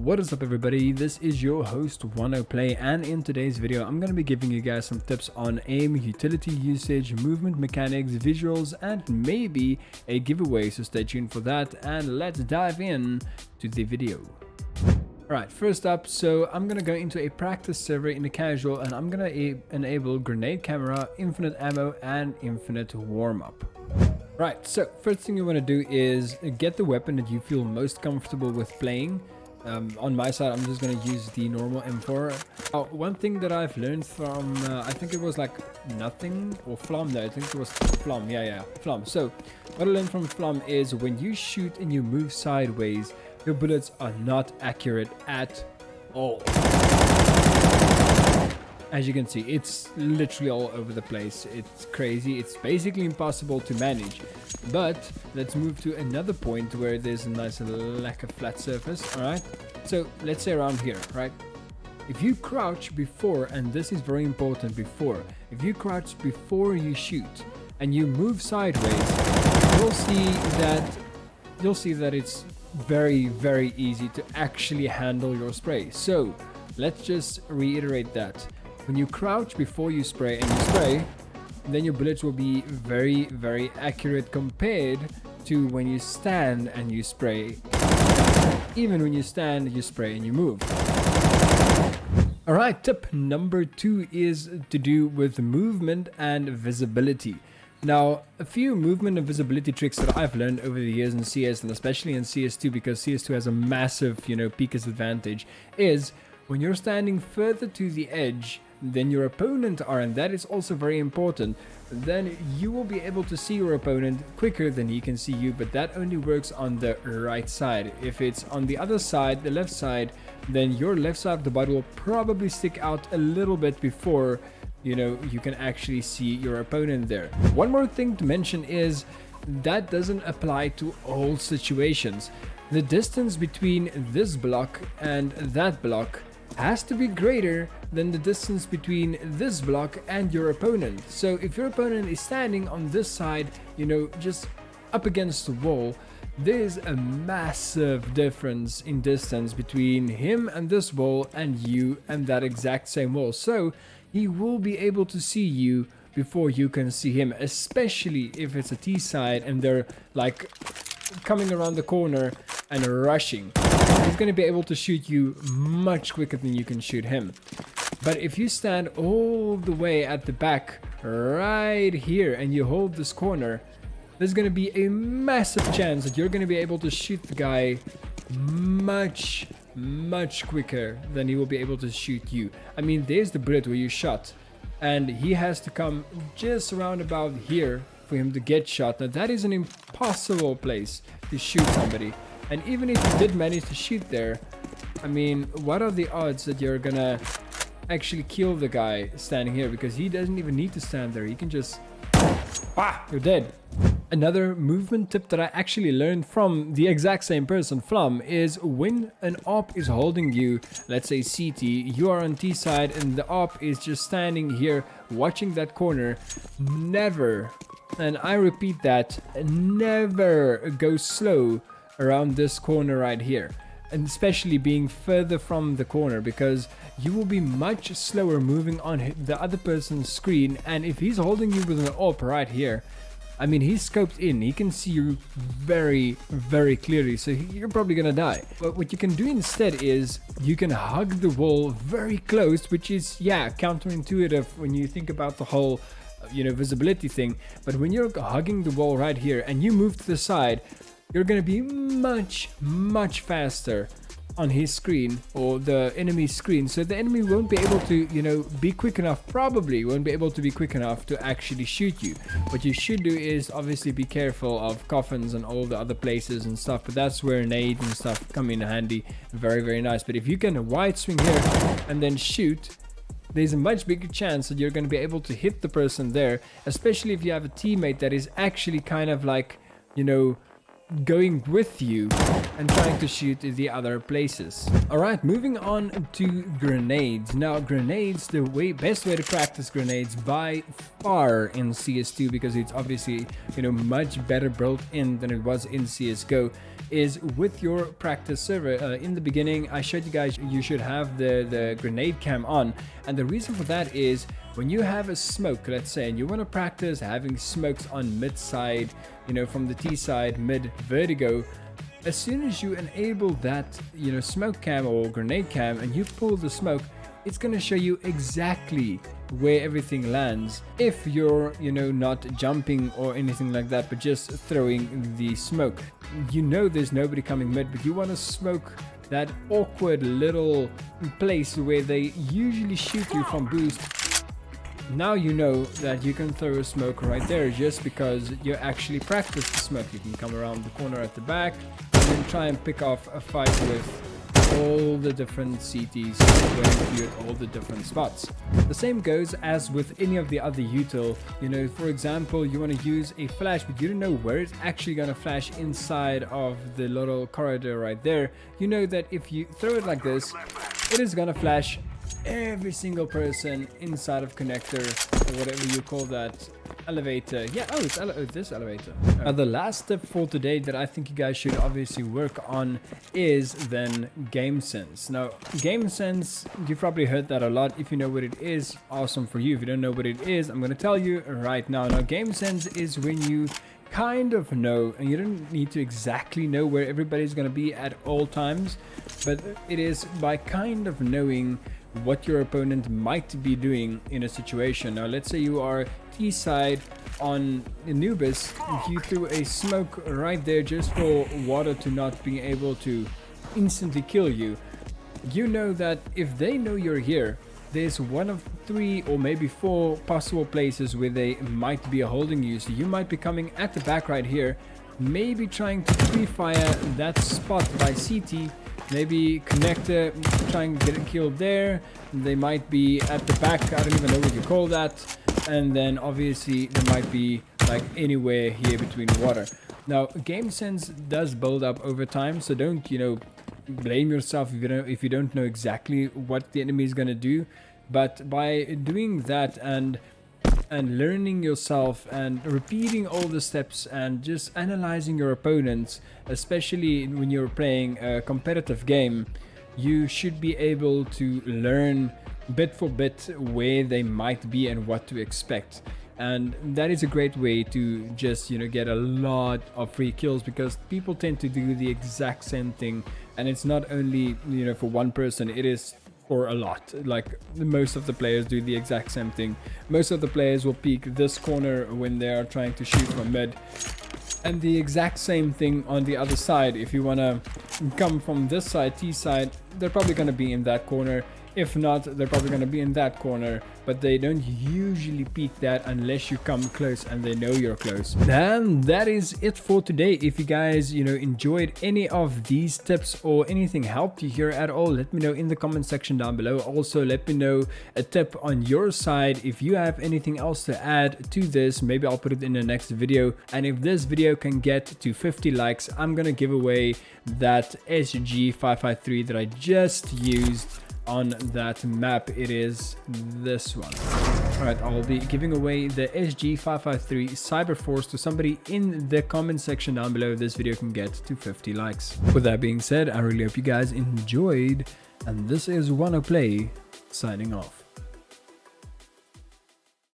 What is up everybody, this is your host Play, and in today's video I'm going to be giving you guys some tips on aim, utility usage, movement mechanics, visuals, and maybe a giveaway, so stay tuned for that and let's dive in to the video. Alright, first up, so I'm going to go into a practice server in the casual and I'm going to enable grenade camera, infinite ammo, and infinite warm-up. Right, so first thing you want to do is get the weapon that you feel most comfortable with playing. On my side, I'm just going to use the normal M4. One thing that I've learned from, I think it was like Nothing or Flom, no, I think it was Flom, yeah, Flom. So what I learned from Flom is when you shoot and you move sideways, your bullets are not accurate at all. As you can see, it's literally all over the place. It's crazy. It's basically impossible to manage. But let's move to another point where there's a nice lack of flat surface. All right. So let's say around here, right? If you crouch before, and this is very important before, if you crouch before you shoot and you move sideways, you'll see that it's very, very easy to actually handle your spray. So let's just reiterate that. When you crouch before you spray and you spray, then your bullets will be very, very accurate compared to when you stand and you spray. Even when you stand, you spray and you move. Alright, tip number 2 is to do with movement and visibility. Now, a few movement and visibility tricks that I've learned over the years in CS, and especially in CS2 because CS2 has a massive, peakers advantage, is when you're standing further to the edge than your opponent are, and that is also very important, then you will be able to see your opponent quicker than he can see you, but that only works on the right side. If it's on the other side, the left side, then your left side of the body will probably stick out a little bit before you can actually see your opponent there. One more thing to mention is that doesn't apply to all situations. The distance between this block and that block has to be greater than the distance between this block and your opponent. So if your opponent is standing on this side, just up against the wall, there's a massive difference in distance between him and this wall and you and that exact same wall. So he will be able to see you before you can see him, especially if it's a T side and they're like coming around the corner and rushing. He's going to be able to shoot you much quicker than you can shoot him. But if you stand all the way at the back right here and you hold this corner, there's going to be a massive chance that you're going to be able to shoot the guy much quicker than he will be able to shoot you. I mean, there's the bullet where you shot, and he has to come just around about here for him to get shot. Now that is an impossible place to shoot somebody. And even if you did manage to shoot there, I mean, what are the odds that you're gonna actually kill the guy standing here? Because he doesn't even need to stand there. He can just... you're dead. Another movement tip that I actually learned from the exact same person, Flum, is when an op is holding you, let's say CT, you are on T side and the op is just standing here watching that corner, never, and I repeat that, never go slow around this corner right here, and especially being further from the corner, because you will be much slower moving on the other person's screen. And if he's holding you with an AWP right here, I mean, he's scoped in, he can see you very, very clearly, so you're probably gonna die. But what you can do instead is you can hug the wall very close, which is, counterintuitive when you think about the whole visibility thing. But when you're hugging the wall right here and you move to the side, you're going to be much faster on his screen or the enemy's screen. So the enemy won't be able to, be quick enough, probably won't be able to be quick enough to actually shoot you. What you should do is obviously be careful of coffins and all the other places and stuff, but that's where nades and stuff come in handy. Very, very nice. But if you can wide swing here and then shoot, there's a much bigger chance that you're going to be able to hit the person there, especially if you have a teammate that is actually kind of like, going with you and trying to shoot the other places. Alright, moving on to grenades. Now grenades, the best way to practice grenades by far in CS2, because it's obviously much better built in than it was in CSGO, is with your practice server. In the beginning, I showed you guys you should have the grenade cam on, and the reason for that is when you have a smoke, let's say, and you want to practice having smokes on mid side, you know, from the T side, mid vertigo, as soon as you enable that, you know, smoke cam or grenade cam and you pull the smoke, it's going to show you exactly where everything lands if you're, you know, not jumping or anything like that, but just throwing the smoke. You know there's nobody coming mid, but you want to smoke that awkward little place where they usually shoot you from boost. Now you know that you can throw a smoke right there just because you actually practiced the smoke. You can come around the corner at the back and then try and pick off a fight with all the different CTs going to you at all the different spots. The same goes as with any of the other util. You know, for example, you want to use a flash, but you don't know where it's actually going to flash inside of the little corridor right there. You know that if you throw it like this, it is going to flash every single person inside of connector or whatever you call that. Elevator. Yeah, it's this elevator. The last step for today that I think you guys should obviously work on is then game sense. Now, game sense, you've probably heard that a lot. If you know what it is, awesome for you. If you don't know what it is, I'm going to tell you right now. Now, game sense is when you kind of know, and you don't need to exactly know where everybody's going to be at all times, but it is by kind of knowing what your opponent might be doing in a situation. Now, let's say you are T-side on Anubis, you threw a smoke right there just for water to not be able to instantly kill you. You know that if they know you're here, there's one of 3 or maybe 4 possible places where they might be holding you. So you might be coming at the back right here, maybe trying to pre-fire that spot by CT, maybe connector, try and get it killed there. They might be at the back, I don't even know what you call that. And then obviously there might be like anywhere here between water. Now, game sense does build up over time, so don't, you know, blame yourself if you don't know exactly what the enemy is going to do. But by doing that and learning yourself and repeating all the steps and just analyzing your opponents, especially when you're playing a competitive game, you should be able to learn bit for bit where they might be and what to expect. And that is a great way to just, you know, get a lot of free kills, because people tend to do the exact same thing, and it's not only, you know, for one person, it is for a lot. Like, most of the players do the exact same thing. Most of the players will peek this corner when they are trying to shoot from mid, and the exact same thing on the other side. If you want to come from this side, T side, they're probably going to be in that corner. If not, they're probably going to be in that corner, but they don't usually peek that unless you come close and they know you're close. And that is it for today. If you guys, you know, enjoyed any of these tips or anything helped you here at all, let me know in the comment section down below. Also, let me know a tip on your side. If you have anything else to add to this, maybe I'll put it in the next video. And if this video can get to 50 likes, I'm going to give away that SG553 that I just used on that map. It is this one. All right, I'll be giving away the SG553 Cyberforce to somebody in the comment section down below if this video can get to 50 likes. With that being said, I really hope you guys enjoyed, and this is Wanna Play signing off.